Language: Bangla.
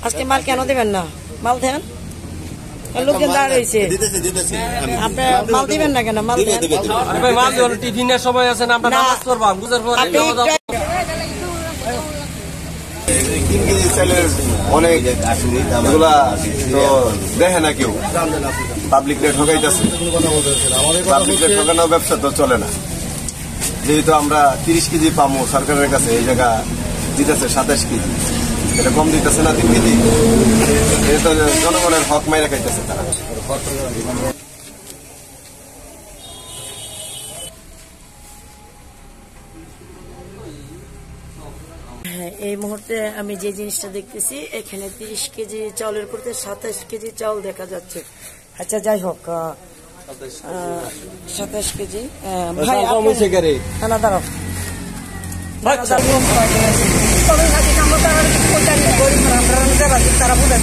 আজকে মাল কেন দেবেন না? মাল দেন, লোকজন দাঁড়িয়েছে, আপনি মাল দিবেন না কেন? মাল দেন। টিফিনের সময় আছে না, আমরা নামাজ পড়বাম, বুঝার পর অনেক এগুলা তো দেখে না কেউ, পাবলিক রেট ঠকাইতেছে। পাবলিক রেট ঠকানো ব্যবসা তো চলে না। যেহেতু আমরা 30 কেজি পাবো সরকারের কাছে, এই জায়গা দিতেছে 27 কেজি, এটা কম দিতেছে না 3 কেজি। এটা তো জনগণের হক মাইরা খাইতেছে তারা। হ্যাঁ, এই মুহূর্তে আমি যে জিনিসটা দেখতেছি, এখানে 30 কেজি চাউলের করতে 27 কেজি চাউল দেখা যাচ্ছে। আচ্ছা, যাই হোক, 27 কেজি ভাই না, দাঁড়াও, তারা বুঝে